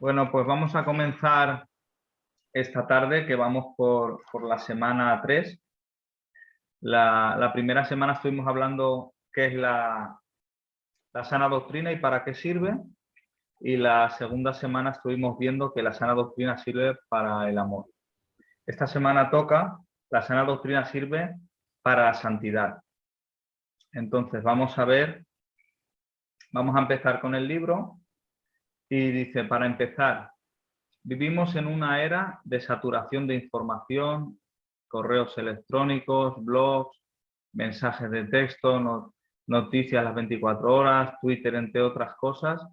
Bueno, pues vamos a comenzar esta tarde, que vamos por la semana 3. La primera semana estuvimos hablando qué es la sana doctrina y para qué sirve. Y la segunda semana estuvimos viendo que la sana doctrina sirve para el amor. Esta semana toca, la sana doctrina sirve para la santidad. Entonces vamos a empezar con el libro y dice, para empezar, vivimos en una era de saturación de información, correos electrónicos, blogs, mensajes de texto, noticias las 24 horas, Twitter, entre otras cosas.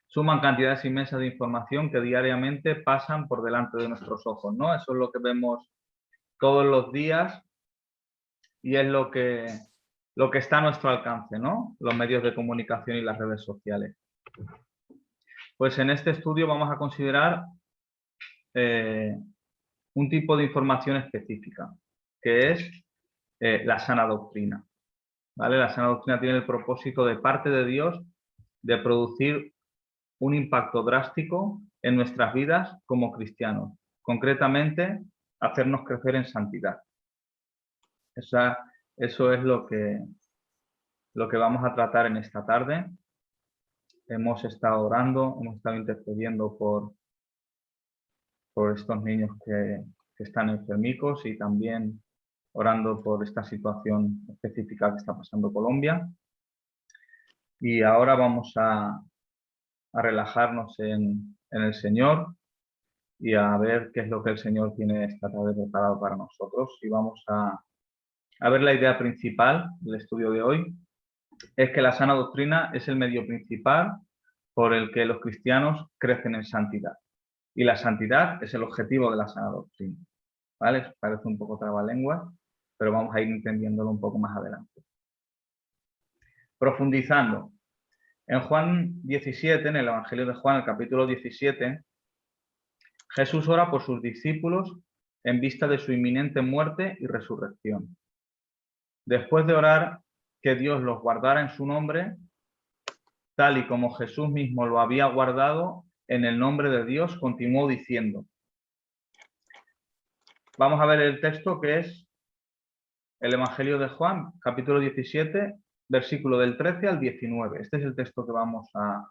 Suman cantidades inmensas de información que diariamente pasan por delante de nuestros ojos, ¿no? Eso es lo que vemos todos los días y es lo que está a nuestro alcance, ¿no? Los medios de comunicación y las redes sociales. Pues en este estudio vamos a considerar un tipo de información específica, que es la sana doctrina. ¿Vale? La sana doctrina tiene el propósito de parte de Dios de producir un impacto drástico en nuestras vidas como cristianos. Concretamente, hacernos crecer en santidad. Eso es lo que vamos a tratar en esta tarde. Hemos estado orando, hemos estado intercediendo por estos niños que están enfermicos y también orando por esta situación específica que está pasando Colombia. Y ahora vamos a relajarnos en el Señor y a ver qué es lo que el Señor tiene esta tarde preparado para nosotros. Y vamos a ver la idea principal del estudio de hoy. Es que la sana doctrina es el medio principal por el que los cristianos crecen en santidad. Y la santidad es el objetivo de la sana doctrina. ¿Vale? Parece un poco trabalengua, pero vamos a ir entendiéndolo un poco más adelante. Profundizando. En Juan 17, en el Evangelio de Juan, el capítulo 17, Jesús ora por sus discípulos en vista de su inminente muerte y resurrección. Después de orar que Dios los guardara en su nombre, tal y como Jesús mismo lo había guardado en el nombre de Dios, continuó diciendo. Vamos a ver el texto que es el Evangelio de Juan, capítulo 17, versículo del 13 al 19. Este es el texto que vamos a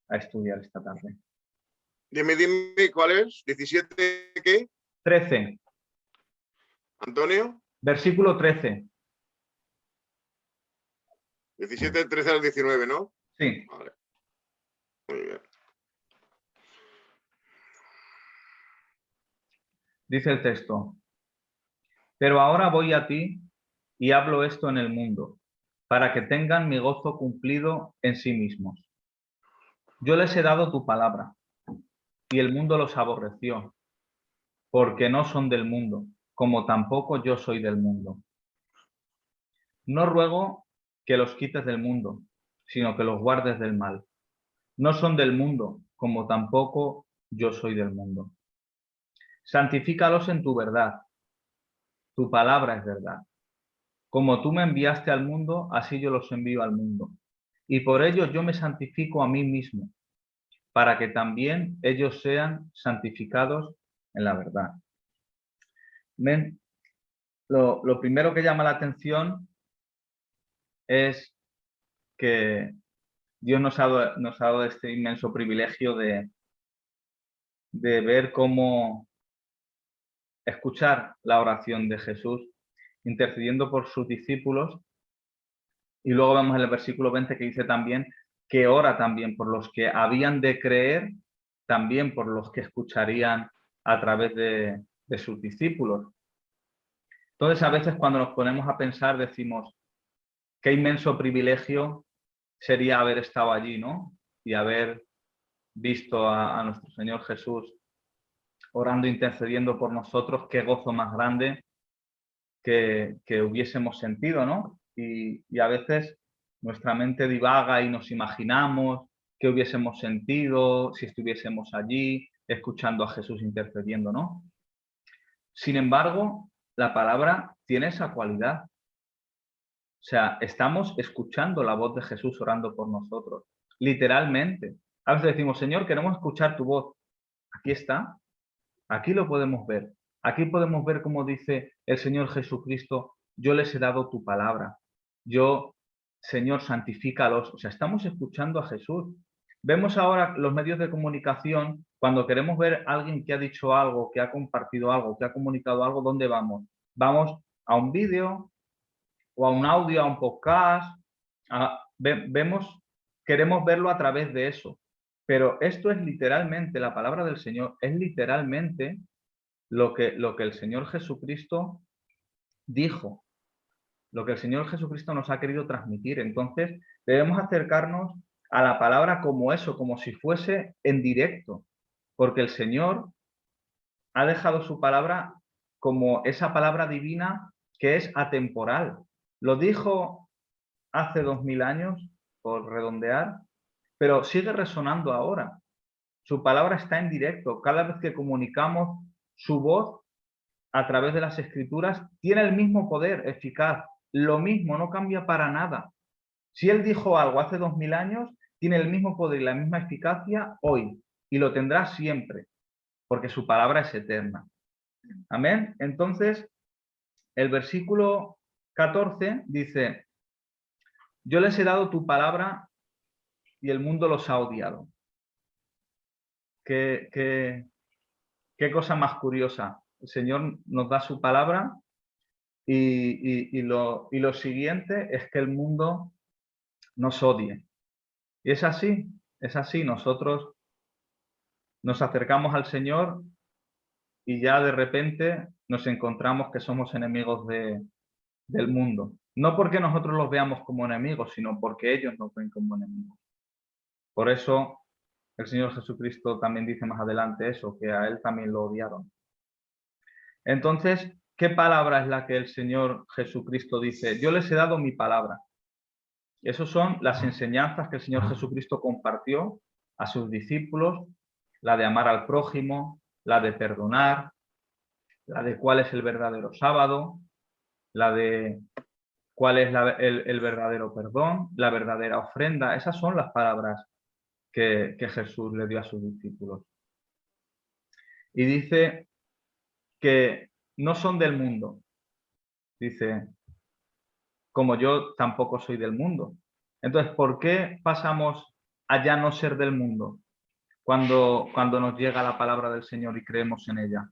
estudiar esta tarde. Dime, ¿cuál es? ¿17 qué? 13. ¿Antonio? Versículo 13. 17 del 13 al 19, ¿no? Sí. Vale. Muy bien. Dice el texto. Pero ahora voy a ti y hablo esto en el mundo, para que tengan mi gozo cumplido en sí mismos. Yo les he dado tu palabra, y el mundo los aborreció, porque no son del mundo, como tampoco yo soy del mundo. No ruego que los quites del mundo, sino que los guardes del mal. No son del mundo, como tampoco yo soy del mundo. Santifícalos en tu verdad. Tu palabra es verdad. Como tú me enviaste al mundo, así yo los envío al mundo. Y por ello yo me santifico a mí mismo, para que también ellos sean santificados en la verdad. ¿Ven? Lo primero que llama la atención es que Dios nos ha dado este inmenso privilegio de ver cómo escuchar la oración de Jesús intercediendo por sus discípulos. Y luego vemos en el versículo 20 que dice también que ora también por los que habían de creer, también por los que escucharían a través de sus discípulos. Entonces, a veces cuando nos ponemos a pensar decimos, qué inmenso privilegio sería haber estado allí, ¿no? Y haber visto a nuestro Señor Jesús orando, intercediendo por nosotros, qué gozo más grande que hubiésemos sentido, ¿no? Y a veces nuestra mente divaga y nos imaginamos qué hubiésemos sentido si estuviésemos allí, escuchando a Jesús intercediendo, ¿no? Sin embargo, la palabra tiene esa cualidad. O sea, estamos escuchando la voz de Jesús orando por nosotros, literalmente. A veces decimos, Señor, queremos escuchar tu voz. Aquí está. Aquí lo podemos ver. Aquí podemos ver cómo dice el Señor Jesucristo, yo les he dado tu palabra. Yo, Señor, santifícalos. O sea, estamos escuchando a Jesús. Vemos ahora los medios de comunicación, cuando queremos ver a alguien que ha dicho algo, que ha compartido algo, que ha comunicado algo, ¿dónde vamos? Vamos a un vídeo o a un audio, a un podcast. Queremos verlo a través de eso. Pero esto es literalmente, la palabra del Señor, es literalmente lo que el Señor Jesucristo dijo, lo que el Señor Jesucristo nos ha querido transmitir. Entonces, debemos acercarnos a la palabra como eso, como si fuese en directo, porque el Señor ha dejado su palabra como esa palabra divina que es atemporal. Lo dijo hace 2000 años, por redondear, pero sigue resonando ahora. Su palabra está en directo. Cada vez que comunicamos su voz a través de las escrituras, tiene el mismo poder eficaz. Lo mismo, no cambia para nada. Si Él dijo algo hace 2000 años, tiene el mismo poder y la misma eficacia hoy. Y lo tendrá siempre, porque su palabra es eterna. Amén. Entonces, el versículo 14 dice, yo les he dado tu palabra y el mundo los ha odiado. Qué cosa más curiosa. El Señor nos da su palabra y lo siguiente es que el mundo nos odie. Y es así. Nosotros nos acercamos al Señor y ya de repente nos encontramos que somos enemigos del mundo. No porque nosotros los veamos como enemigos, sino porque ellos nos ven como enemigos. Por eso el Señor Jesucristo también dice más adelante eso, que a Él también lo odiaron. Entonces, ¿qué palabra es la que el Señor Jesucristo dice? Yo les he dado mi palabra. Esas son las enseñanzas que el Señor Jesucristo compartió a sus discípulos, la de amar al prójimo, la de perdonar, la de cuál es el verdadero sábado, la de cuál es el verdadero perdón, la verdadera ofrenda. Esas son las palabras que Jesús le dio a sus discípulos. Y dice que no son del mundo. Dice, como yo tampoco soy del mundo. Entonces, ¿por qué pasamos a ya no ser del mundo cuando nos llega la palabra del Señor y creemos en ella?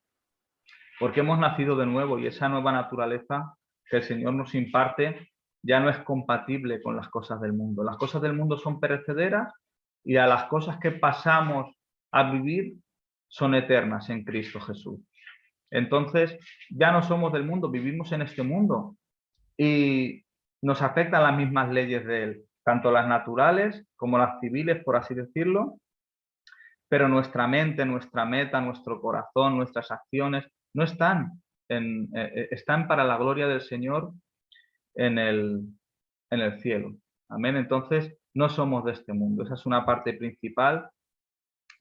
Porque hemos nacido de nuevo y esa nueva naturaleza que el Señor nos imparte ya no es compatible con las cosas del mundo. Las cosas del mundo son perecederas y a las cosas que pasamos a vivir son eternas en Cristo Jesús. Entonces, ya no somos del mundo, vivimos en este mundo y nos afectan las mismas leyes de él, tanto las naturales como las civiles, por así decirlo, pero nuestra mente, nuestra meta, nuestro corazón, nuestras acciones no están, están para la gloria del Señor en el cielo. Amén. Entonces, no somos de este mundo. Esa es una parte principal,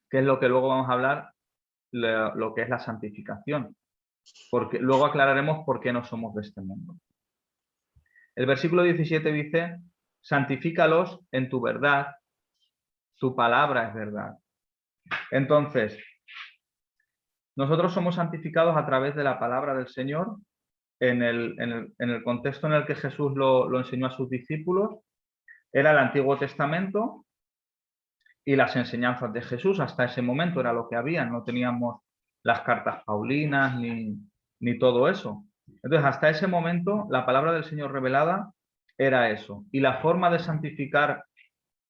que es lo que luego vamos a hablar, lo que es la santificación. Porque luego aclararemos por qué no somos de este mundo. El versículo 17 dice, santifícalos en tu verdad, tu palabra es verdad. Entonces, nosotros somos santificados a través de la palabra del Señor en el contexto en el que Jesús lo enseñó a sus discípulos. Era el Antiguo Testamento y las enseñanzas de Jesús. Hasta ese momento era lo que había, no teníamos las cartas paulinas ni todo eso. Entonces, hasta ese momento, la palabra del Señor revelada era eso. Y la forma de santificar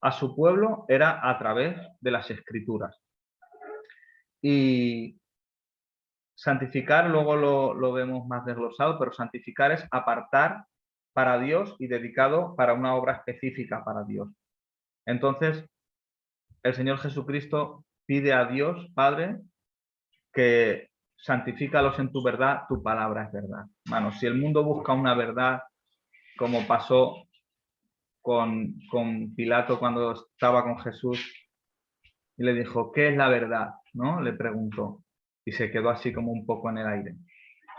a su pueblo era a través de las Escrituras. Y santificar, luego lo vemos más desglosado, pero santificar es apartar para Dios y dedicado para una obra específica para Dios. Entonces, el Señor Jesucristo pide a Dios, Padre, que santifícalos en tu verdad, tu palabra es verdad. Bueno, si el mundo busca una verdad, como pasó con Pilato cuando estaba con Jesús, y le dijo, ¿qué es la verdad? ¿No? Le preguntó, y se quedó así como un poco en el aire.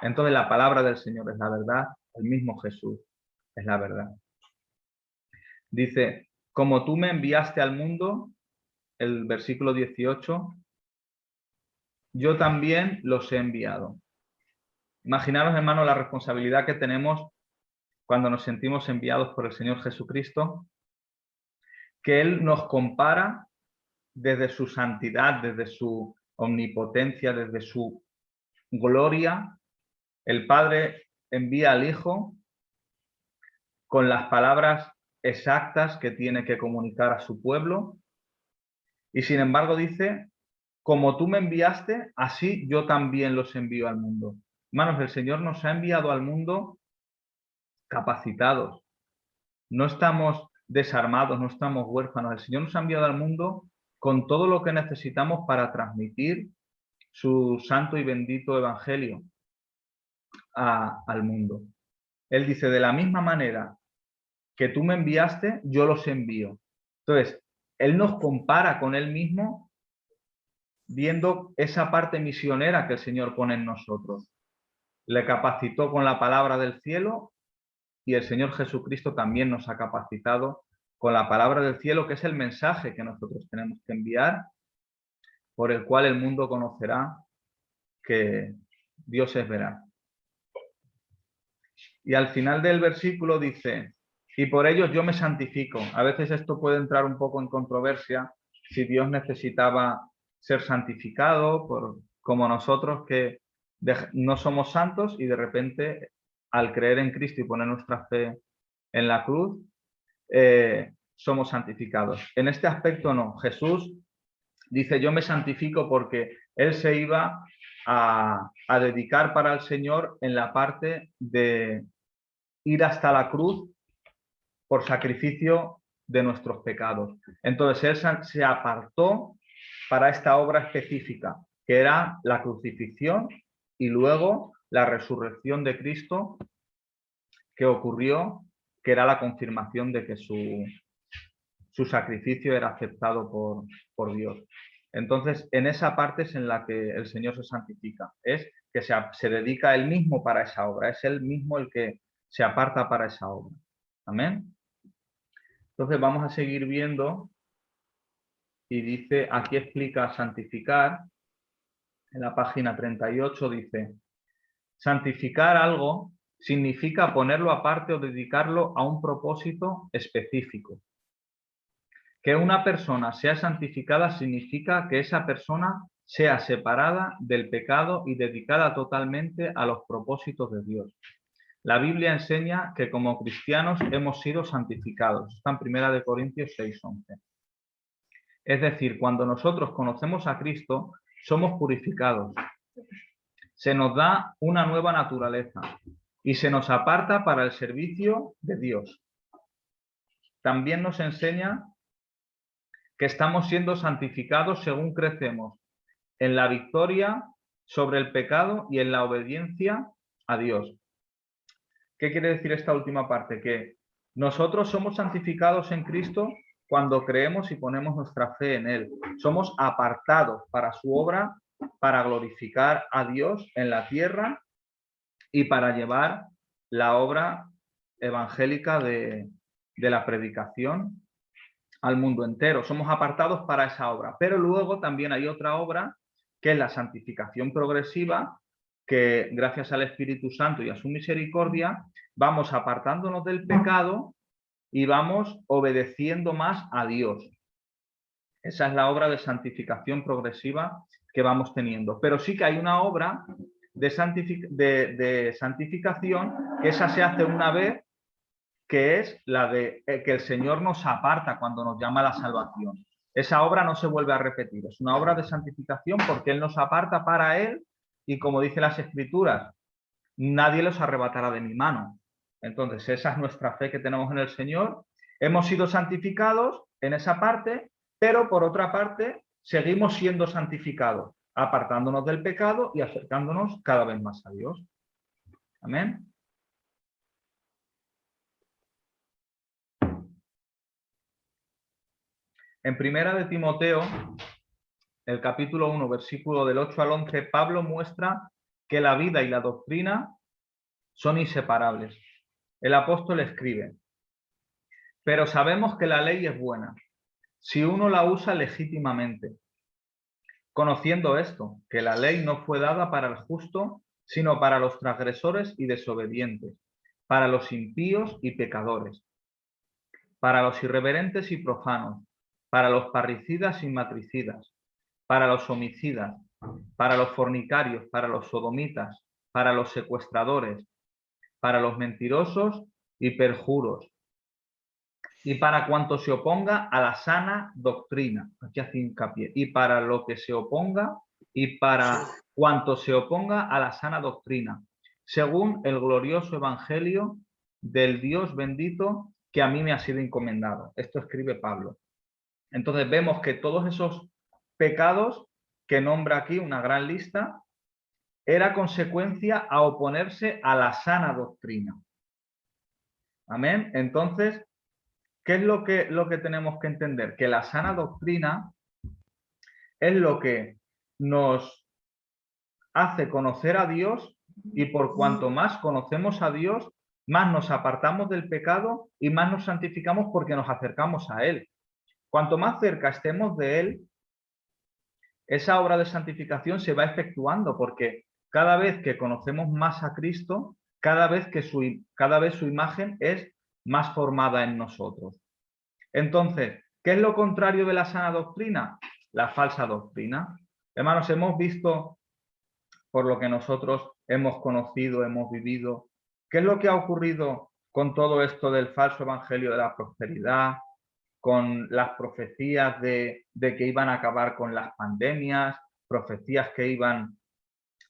Entonces la palabra del Señor es la verdad, el mismo Jesús es la verdad. Dice, como tú me enviaste al mundo, el versículo 18, yo también los he enviado. Imaginaros, hermanos, la responsabilidad que tenemos cuando nos sentimos enviados por el Señor Jesucristo, que Él nos compara desde su santidad, desde su omnipotencia, desde su gloria. El Padre envía al Hijo con las palabras exactas que tiene que comunicar a su pueblo, y sin embargo dice, como tú me enviaste, así yo también los envío al mundo. Hermanos, el Señor nos ha enviado al mundo capacitados. No estamos desarmados, no estamos huérfanos. El Señor nos ha enviado al mundo con todo lo que necesitamos para transmitir su santo y bendito evangelio al mundo. Él dice, de la misma manera que tú me enviaste, yo los envío. Entonces, Él nos compara con Él mismo viendo esa parte misionera que el Señor pone en nosotros. Le capacitó con la palabra del cielo y el Señor Jesucristo también nos ha capacitado con la palabra del cielo, que es el mensaje que nosotros tenemos que enviar, por el cual el mundo conocerá que Dios es veraz. Y al final del versículo dice, y por ellos yo me santifico. A veces esto puede entrar un poco en controversia, si Dios necesitaba ser santificado, como nosotros que no somos santos y de repente al creer en Cristo y poner nuestra fe en la cruz, somos santificados. En este aspecto no. Jesús dice, yo me santifico porque Él se iba a dedicar para el Señor en la parte de ir hasta la cruz por sacrificio de nuestros pecados. Entonces Él se apartó para esta obra específica, que era la crucifixión y luego la resurrección de Cristo, que ocurrió, que era la confirmación de que su sacrificio era aceptado por Dios. Entonces, en esa parte es en la que el Señor se santifica, es que se dedica a Él mismo para esa obra, es Él mismo el que se aparta para esa obra. Amén. Entonces vamos a seguir viendo y dice, aquí explica santificar, en la página 38 dice, santificar algo significa ponerlo aparte o dedicarlo a un propósito específico. Que una persona sea santificada significa que esa persona sea separada del pecado y dedicada totalmente a los propósitos de Dios. La Biblia enseña que como cristianos hemos sido santificados. Está en 1 Corintios 6:11. Es decir, cuando nosotros conocemos a Cristo, somos purificados. Se nos da una nueva naturaleza y se nos aparta para el servicio de Dios. También nos enseña que estamos siendo santificados según crecemos en la victoria sobre el pecado y en la obediencia a Dios. ¿Qué quiere decir esta última parte? Que nosotros somos santificados en Cristo cuando creemos y ponemos nuestra fe en Él. Somos apartados para su obra, para glorificar a Dios en la tierra y para llevar la obra evangélica de la predicación al mundo entero. Somos apartados para esa obra. Pero luego también hay otra obra que es la santificación progresiva, que gracias al Espíritu Santo y a su misericordia vamos apartándonos del pecado y vamos obedeciendo más a Dios. Esa es la obra de santificación progresiva que vamos teniendo. Pero sí que hay una obra de santificación que esa se hace una vez, que es la de que el Señor nos aparta cuando nos llama a la salvación. Esa obra no se vuelve a repetir. Es una obra de santificación porque Él nos aparta para Él y, como dice las Escrituras, nadie los arrebatará de mi mano. Entonces, esa es nuestra fe que tenemos en el Señor. Hemos sido santificados en esa parte, pero por otra parte, seguimos siendo santificados, apartándonos del pecado y acercándonos cada vez más a Dios. Amén. En Primera de Timoteo, el capítulo 1, versículo del 8 al 11, Pablo muestra que la vida y la doctrina son inseparables. El apóstol escribe, pero sabemos que la ley es buena. si uno la usa legítimamente, conociendo esto, que la ley no fue dada para el justo, sino para los transgresores y desobedientes, para los impíos y pecadores, para los irreverentes y profanos, para los parricidas y matricidas, para los homicidas, para los fornicarios, para los sodomitas, para los secuestradores, para los mentirosos y perjuros, y para cuanto se oponga a la sana doctrina. Aquí hace hincapié. Y para lo que se oponga, y para cuanto se oponga a la sana doctrina, según el glorioso evangelio del Dios bendito que a mí me ha sido encomendado. Esto escribe Pablo. Entonces vemos que todos esos pecados que nombra aquí, una gran lista, era consecuencia a oponerse a la sana doctrina. Amén. Entonces, ¿qué es lo que tenemos que entender? Que la sana doctrina es lo que nos hace conocer a Dios, y por cuanto más conocemos a Dios, más nos apartamos del pecado y más nos santificamos porque nos acercamos a Él. Cuanto más cerca estemos de Él, esa obra de santificación se va efectuando, porque cada vez que conocemos más a Cristo, cada vez su imagen es más formada en nosotros. Entonces, ¿qué es lo contrario de la sana doctrina? La falsa doctrina. Hermanos, hemos visto, por lo que nosotros hemos conocido, hemos vivido, ¿qué es lo que ha ocurrido con todo esto del falso evangelio de la prosperidad, con las profecías de que iban a acabar con las pandemias, profecías que iban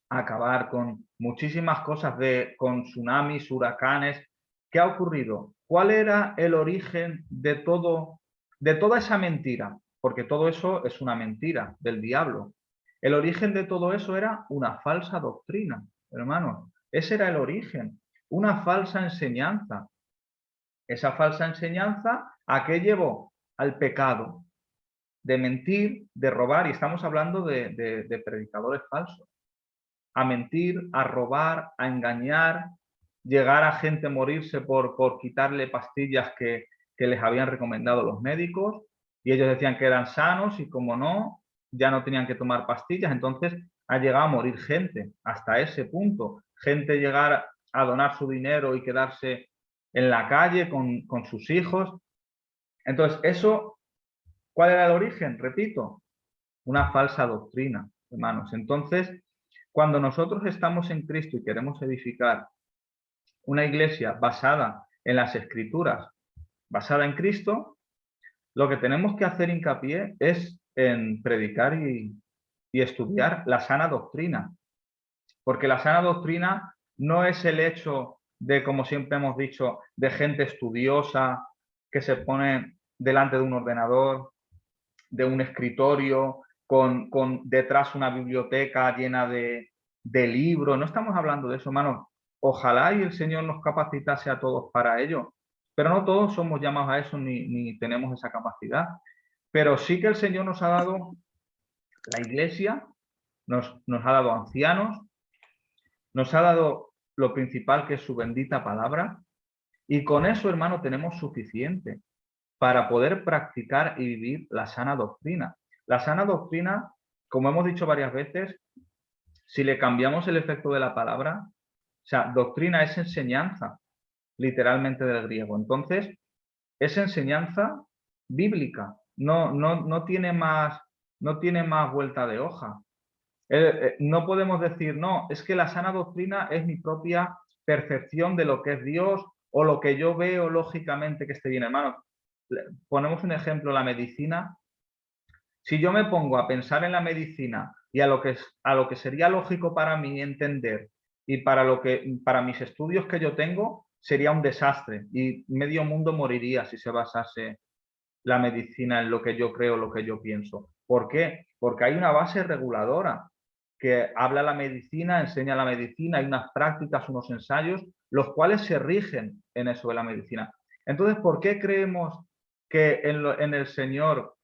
a acabar con muchísimas cosas, con tsunamis, huracanes? ¿Qué ha ocurrido? ¿Cuál era el origen de toda esa mentira? Porque todo eso es una mentira del diablo. El origen de todo eso era una falsa doctrina, hermanos. Ese era el origen, una falsa enseñanza. Esa falsa enseñanza, ¿a qué llevó? Al pecado, de mentir, de robar, y estamos hablando de predicadores falsos. A mentir, a robar, a engañar, llegar a gente a morirse por quitarle pastillas que les habían recomendado los médicos, y ellos decían que eran sanos, y como no, ya no tenían que tomar pastillas. Entonces ha llegado a morir gente hasta ese punto. Gente llegar a donar su dinero y quedarse en la calle con sus hijos. Entonces, eso, ¿cuál era el origen? Repito, una falsa doctrina, hermanos. Entonces, cuando nosotros estamos en Cristo y queremos edificar una iglesia basada en las Escrituras, basada en Cristo, lo que tenemos que hacer hincapié es en predicar y estudiar la sana doctrina. Porque la sana doctrina no es el hecho de, como siempre hemos dicho, de gente estudiosa que se pone delante de un ordenador, de un escritorio, con detrás una biblioteca llena de libros. No estamos hablando de eso, hermanos. Ojalá y el Señor nos capacitase a todos para ello, pero no todos somos llamados a eso ni tenemos esa capacidad. Pero sí que el Señor nos ha dado la iglesia, nos ha dado ancianos, nos ha dado lo principal, que es su bendita palabra, y con eso, hermano, tenemos suficiente para poder practicar y vivir la sana doctrina. La sana doctrina, como hemos dicho varias veces, si le cambiamos el efecto de la palabra, o sea, doctrina es enseñanza, literalmente del griego. Entonces, es enseñanza bíblica, no tiene más vuelta de hoja. No podemos decir, no, es que la sana doctrina es mi propia percepción de lo que es Dios o lo que yo veo lógicamente que esté bien, hermano. Ponemos un ejemplo, la medicina. Si yo me pongo a pensar en la medicina y a lo que sería lógico para mí entender y para mis estudios que yo tengo, sería un desastre y medio mundo moriría si se basase la medicina en lo que yo creo, lo que yo pienso. ¿Por qué? Porque hay una base reguladora que habla la medicina, enseña la medicina, hay unas prácticas, unos ensayos, los cuales se rigen en eso de la medicina. Entonces, ¿por qué creemos que en el Señor,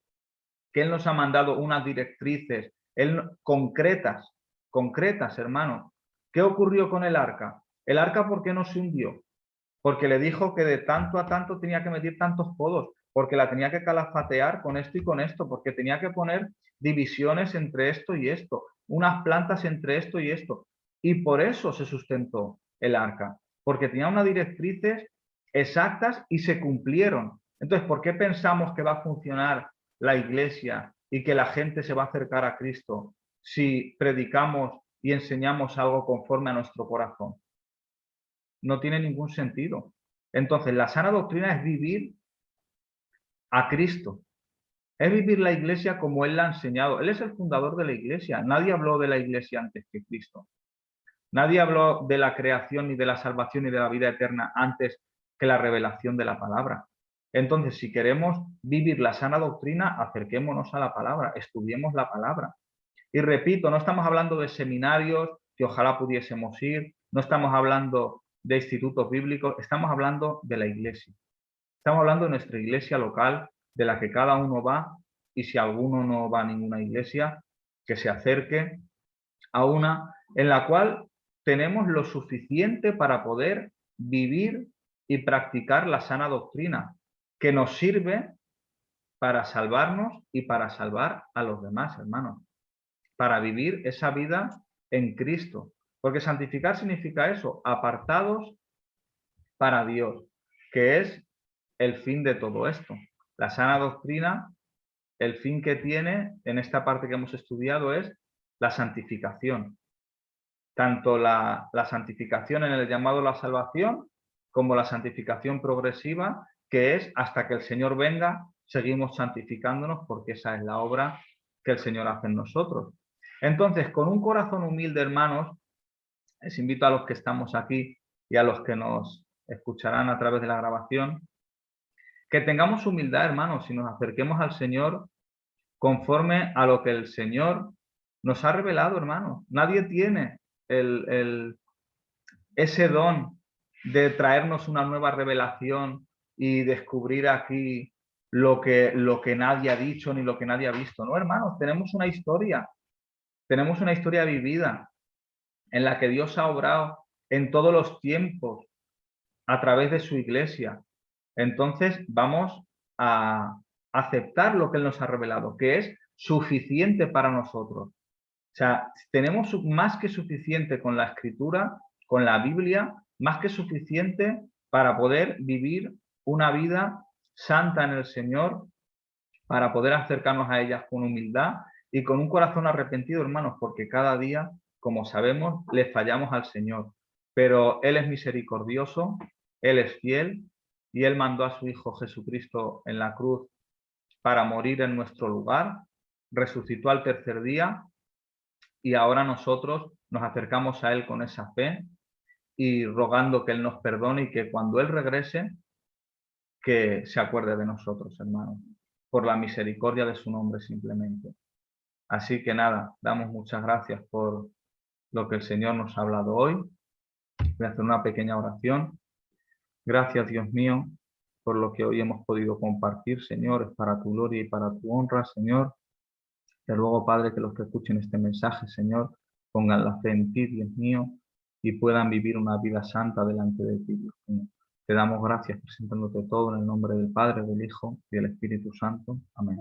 que Él nos ha mandado unas directrices concretas, hermano? ¿Qué ocurrió con el arca? El arca, ¿por qué no se hundió? Porque le dijo que de tanto a tanto tenía que medir tantos codos. porque la tenía que calafatear con esto y con esto, porque tenía que poner divisiones entre esto y esto, unas plantas entre esto y esto. Y por eso se sustentó el arca, porque tenía unas directrices exactas y se cumplieron. Entonces, ¿por qué pensamos que va a funcionar la iglesia y que la gente se va a acercar a Cristo si predicamos y enseñamos algo conforme a nuestro corazón? No tiene ningún sentido. Entonces, la sana doctrina es vivir a Cristo. Es vivir la iglesia como Él la ha enseñado. Él es el fundador de la iglesia. Nadie habló de la iglesia antes que Cristo. Nadie habló de la creación ni de la salvación ni de la vida eterna antes que la revelación de la palabra. Entonces, si queremos vivir la sana doctrina, acerquémonos a la palabra, estudiemos la palabra. Y repito, no estamos hablando de seminarios que ojalá pudiésemos ir, no estamos hablando de institutos bíblicos, estamos hablando de la iglesia. Estamos hablando de nuestra iglesia local, de la que cada uno va, y si alguno no va a ninguna iglesia, que se acerque a una en la cual tenemos lo suficiente para poder vivir y practicar la sana doctrina, que nos sirve para salvarnos y para salvar a los demás, hermanos, para vivir esa vida en Cristo. Porque santificar significa eso, apartados para Dios, que es el fin de todo esto. La sana doctrina, el fin que tiene en esta parte que hemos estudiado es la santificación. Tanto la santificación en el llamado a la salvación como la santificación progresiva, que es hasta que el Señor venga, seguimos santificándonos porque esa es la obra que el Señor hace en nosotros. Entonces, con un corazón humilde, hermanos, les invito a los que estamos aquí y a los que nos escucharán a través de la grabación, que tengamos humildad, hermanos, y nos acerquemos al Señor conforme a lo que el Señor nos ha revelado, hermanos. Nadie tiene ese don de traernos una nueva revelación y descubrir aquí lo que nadie ha dicho ni lo que nadie ha visto. No, hermanos, tenemos una historia vivida en la que Dios ha obrado en todos los tiempos a través de su iglesia. Entonces vamos a aceptar lo que Él nos ha revelado, que es suficiente para nosotros. O sea, tenemos más que suficiente con la Escritura, con la Biblia, más que suficiente para poder vivir una vida santa en el Señor, para poder acercarnos a ellas con humildad y con un corazón arrepentido, hermanos, porque cada día, como sabemos, le fallamos al Señor. Pero Él es misericordioso, Él es fiel y Él mandó a su Hijo Jesucristo en la cruz para morir en nuestro lugar, resucitó al tercer día y ahora nosotros nos acercamos a Él con esa fe y rogando que Él nos perdone y que cuando Él regrese, que se acuerde de nosotros, hermanos, por la misericordia de su nombre simplemente. Así que nada, damos muchas gracias por lo que el Señor nos ha hablado hoy. Voy a hacer una pequeña oración. Gracias, Dios mío, por lo que hoy hemos podido compartir, Señor, es para tu gloria y para tu honra, Señor. Te ruego, Padre, que los que escuchen este mensaje, Señor, pongan la fe en ti, Dios mío, y puedan vivir una vida santa delante de ti, Dios mío. Te damos gracias presentándote todo en el nombre del Padre, del Hijo y del Espíritu Santo. Amén.